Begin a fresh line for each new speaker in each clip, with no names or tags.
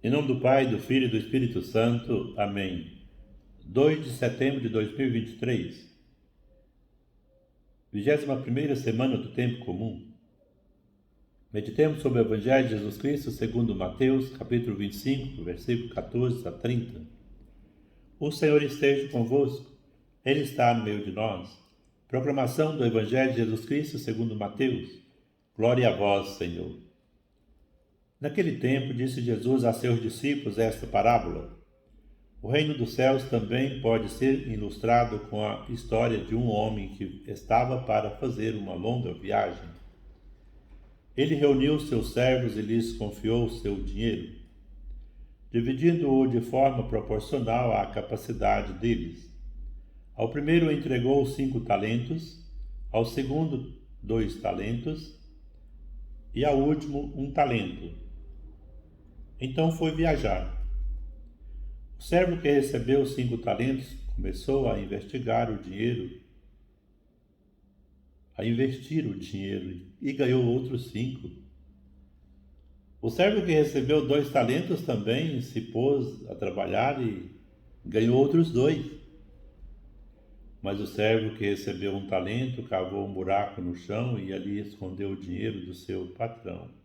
Em nome do Pai, do Filho e do Espírito Santo. Amém. 2 de setembro de 2023. 21ª semana do Tempo Comum. Meditemos sobre o Evangelho de Jesus Cristo segundo Mateus, capítulo 25, versículo 14 a 30. O Senhor esteja convosco. Ele está no meio de nós. Proclamação do Evangelho de Jesus Cristo segundo Mateus. Glória a vós, Senhor. Naquele tempo, disse Jesus a seus discípulos esta parábola. O reino dos céus também pode ser ilustrado com a história de um homem que estava para fazer uma longa viagem. Ele reuniu seus servos e lhes confiou seu dinheiro, dividindo-o de forma proporcional à capacidade deles. Ao primeiro entregou 5 talentos, ao segundo 2 talentos e ao último 1 talento. Então foi viajar. O servo que recebeu 5 talentos começou a investir o dinheiro e ganhou outros 5. O servo que recebeu 2 talentos também se pôs a trabalhar e ganhou outros 2. Mas o servo que recebeu 1 talento cavou um buraco no chão e ali escondeu o dinheiro do seu patrão.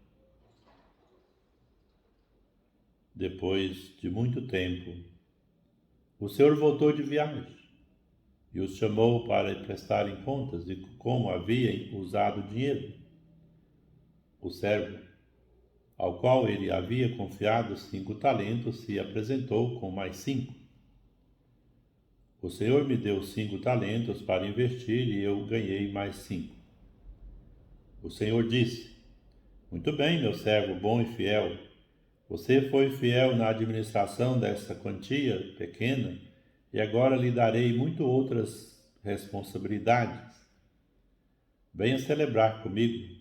Depois de muito tempo, o Senhor voltou de viagem e os chamou para prestarem contas de como haviam usado o dinheiro. O servo, ao qual ele havia confiado 5 talentos, se apresentou com mais 5. O Senhor me deu 5 talentos para investir e eu ganhei mais 5. O Senhor disse: Muito bem, meu servo bom e fiel. Você foi fiel na administração dessa quantia pequena e agora lhe darei muito outras responsabilidades. Venha celebrar comigo.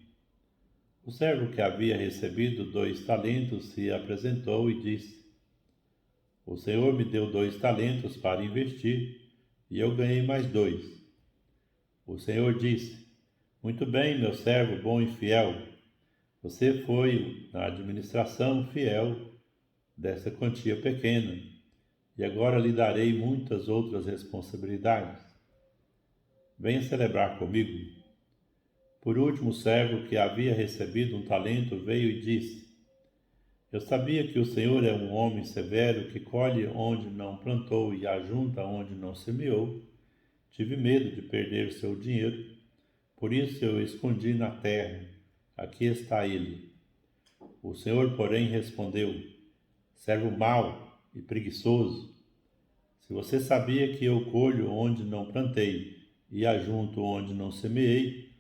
O servo que havia recebido 2 talentos se apresentou e disse: O Senhor me deu 2 talentos para investir e eu ganhei mais 2. O Senhor disse: Muito bem, meu servo bom e fiel. Você foi na administração fiel dessa quantia pequena, e agora lhe darei muitas outras responsabilidades. Venha celebrar comigo. Por último, o servo que havia recebido 1 talento veio e disse: Eu sabia que o Senhor é um homem severo que colhe onde não plantou e ajunta onde não semeou. Tive medo de perder seu dinheiro, por isso eu escondi na terra. Aqui está ele. O Senhor, porém, respondeu: Servo mau e preguiçoso, se você sabia que eu colho onde não plantei e ajunto onde não semeei,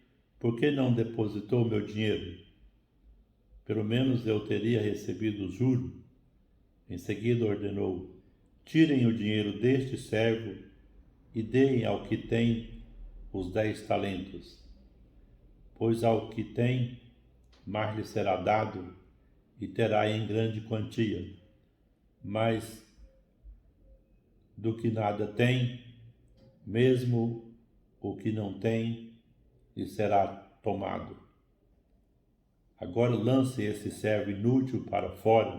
por que não depositou meu dinheiro? Pelo menos eu teria recebido o juro. Em seguida ordenou: Tirem o dinheiro deste servo e deem ao que tem os 10 talentos, pois ao que tem, mais lhe será dado e terá em grande quantia. Mas do que nada tem, mesmo o que não tem, lhe será tomado. Agora lance esse servo inútil para fora,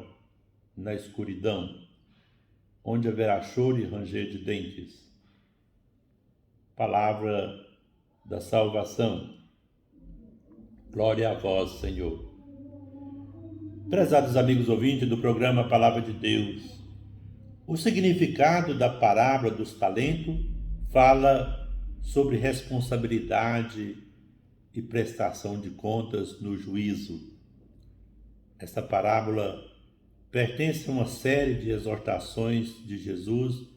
na escuridão, onde haverá choro e ranger de dentes. Palavra da salvação. Glória a vós, Senhor. Prezados amigos ouvintes do programa Palavra de Deus, o significado da parábola dos talentos fala sobre responsabilidade e prestação de contas no juízo. Esta parábola pertence a uma série de exortações de Jesus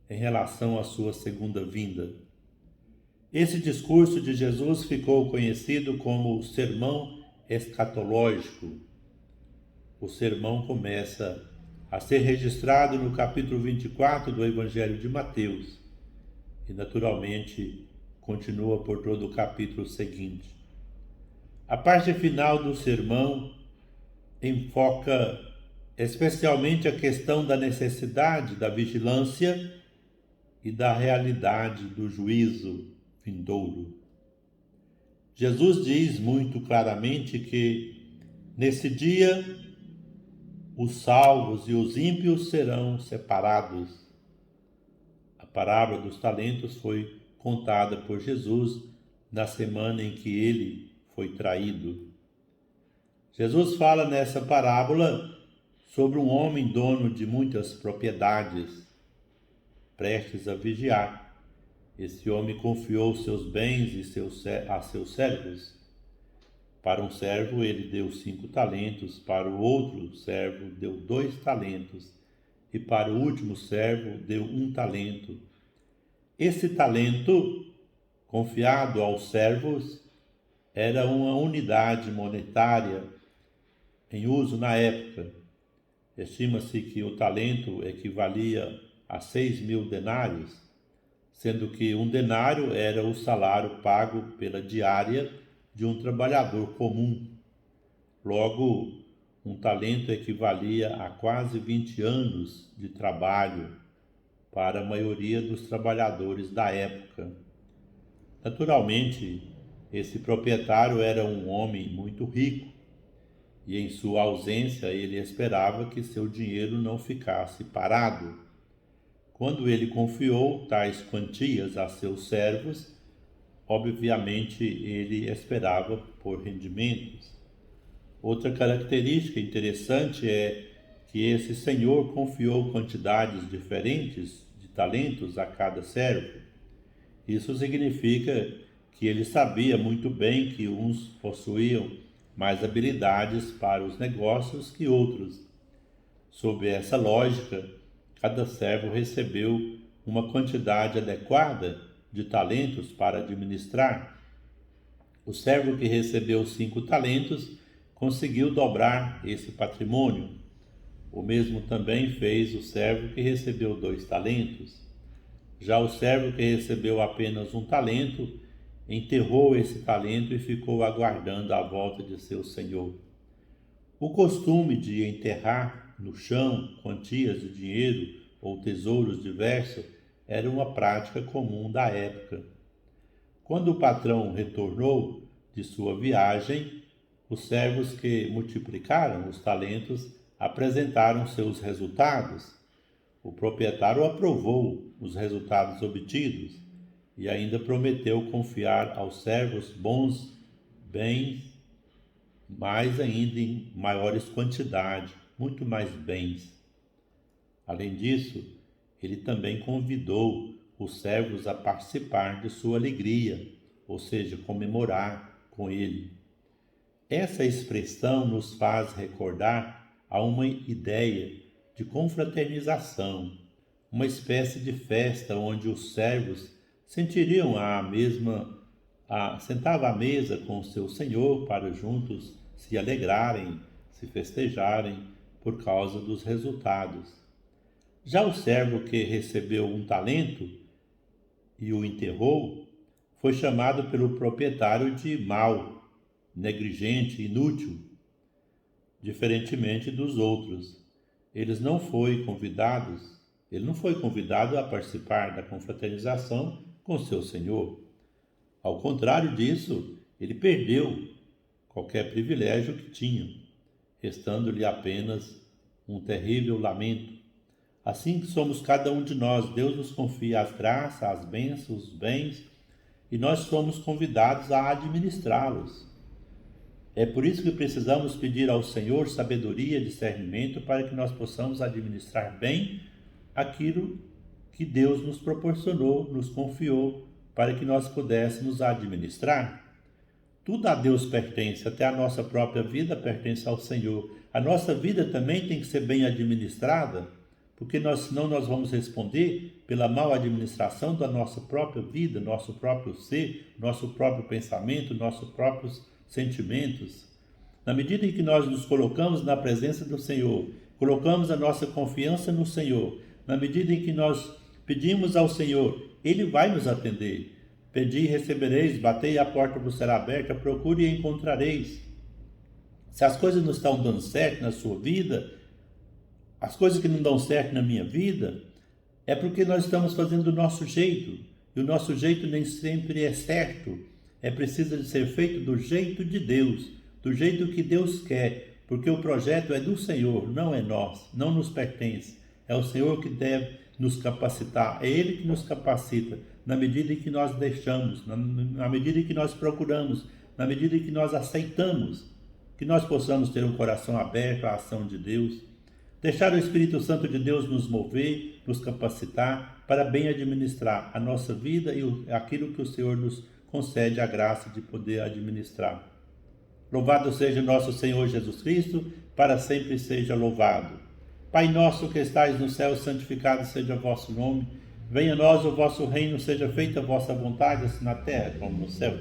em relação à sua segunda vinda. Esse discurso de Jesus ficou conhecido como o sermão escatológico. O sermão começa a ser registrado no capítulo 24 do Evangelho de Mateus e, naturalmente, continua por todo o capítulo seguinte. A parte final do sermão enfoca especialmente a questão da necessidade da vigilância e da realidade do juízo vindouro. Jesus diz muito claramente que, nesse dia, os salvos e os ímpios serão separados. A parábola dos talentos foi contada por Jesus na semana em que ele foi traído. Jesus fala nessa parábola sobre um homem dono de muitas propriedades, prestes a vigiar. Esse homem confiou seus bens a seus servos. Para um servo ele deu 5 talentos, para o outro servo deu 2 talentos, e para o último servo deu 1 talento. Esse talento, confiado aos servos, era uma unidade monetária em uso na época. Estima-se que o talento equivalia a 6.000 denários, sendo que um denário era o salário pago pela diária de um trabalhador comum. Logo, um talento equivalia a quase 20 anos de trabalho para a maioria dos trabalhadores da época. Naturalmente, esse proprietário era um homem muito rico, e em sua ausência ele esperava que seu dinheiro não ficasse parado. Quando ele confiou tais quantias a seus servos, obviamente ele esperava por rendimentos. Outra característica interessante é que esse senhor confiou quantidades diferentes de talentos a cada servo. Isso significa que ele sabia muito bem que uns possuíam mais habilidades para os negócios que outros. Sob essa lógica, cada servo recebeu uma quantidade adequada de talentos para administrar. O servo que recebeu 5 talentos conseguiu dobrar esse patrimônio. O mesmo também fez o servo que recebeu 2 talentos. Já o servo que recebeu apenas 1 talento enterrou esse talento e ficou aguardando a volta de seu senhor. O costume de enterrar no chão quantias de dinheiro ou tesouros diversos era uma prática comum da época. Quando o patrão retornou de sua viagem, os servos que multiplicaram os talentos apresentaram seus resultados. O proprietário aprovou os resultados obtidos e ainda prometeu confiar aos servos bons bens, mais ainda em maiores quantidades, muito mais bens. Além disso, ele também convidou os servos a participar de sua alegria, ou seja, comemorar com ele. Essa expressão nos faz recordar a uma ideia de confraternização, uma espécie de festa onde os servos sentiriam sentavam à mesa com o seu senhor para juntos se alegrarem, se festejarem por causa dos resultados. Já o servo que recebeu 1 talento e o enterrou foi chamado pelo proprietário de mau, negligente, inútil, diferentemente dos outros. Ele não foi convidado a participar da confraternização com seu senhor. Ao contrário disso, ele perdeu qualquer privilégio que tinha, restando-lhe apenas um terrível lamento. Assim que somos cada um de nós, Deus nos confia as graças, as bênçãos, os bens, e nós somos convidados a administrá-los. É por isso que precisamos pedir ao Senhor sabedoria e discernimento para que nós possamos administrar bem aquilo que Deus nos proporcionou, nos confiou, para que nós pudéssemos administrar. Tudo a Deus pertence, até a nossa própria vida pertence ao Senhor. A nossa vida também tem que ser bem administrada, porque senão nós vamos responder pela mal administração da nossa própria vida, nosso próprio ser, nosso próprio pensamento, nossos próprios sentimentos. Na medida em que nós nos colocamos na presença do Senhor, colocamos a nossa confiança no Senhor, na medida em que nós pedimos ao Senhor, Ele vai nos atender. Pedi e recebereis, batei e a porta vos será aberta, procure e encontrareis. Se as coisas não estão dando certo na sua vida, as coisas que não dão certo na minha vida, é porque nós estamos fazendo do nosso jeito, e o nosso jeito nem sempre é certo. É preciso de ser feito do jeito de Deus, do jeito que Deus quer, porque o projeto é do Senhor, não é nosso, não nos pertence. É o Senhor que deve nos capacitar, é Ele que nos capacita, na medida em que nós deixamos, na medida em que nós procuramos, na medida em que nós aceitamos, que nós possamos ter um coração aberto à ação de Deus, deixar o Espírito Santo de Deus nos mover, nos capacitar para bem administrar a nossa vida e aquilo que o Senhor nos concede a graça de poder administrar. Louvado seja nosso Senhor Jesus Cristo, para sempre seja louvado. Pai nosso que estais no céu, santificado seja o vosso nome. Venha a nós o vosso reino, seja feita a vossa vontade, assim na terra como no céu.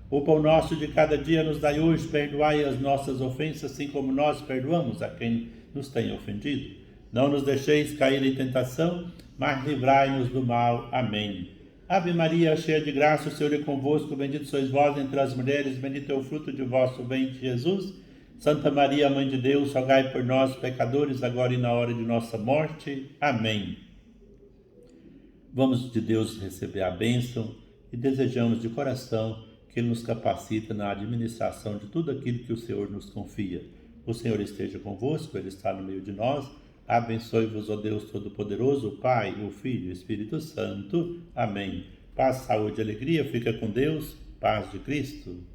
O pão nosso de cada dia nos dai hoje, perdoai as nossas ofensas, assim como nós perdoamos a quem nos tem ofendido. Não nos deixeis cair em tentação, mas livrai-nos do mal. Amém. Ave Maria, cheia de graça, o Senhor é convosco, bendito sois vós entre as mulheres, bendito é o fruto de vosso ventre, Jesus. Santa Maria, Mãe de Deus, rogai por nós, pecadores, agora e na hora de nossa morte. Amém. Vamos de Deus receber a bênção e desejamos de coração que Ele nos capacita na administração de tudo aquilo que o Senhor nos confia. O Senhor esteja convosco, Ele está no meio de nós. Abençoe-vos, ó Deus Todo-Poderoso, o Pai, o Filho e o Espírito Santo. Amém. Paz, saúde e alegria. Fica com Deus. Paz de Cristo.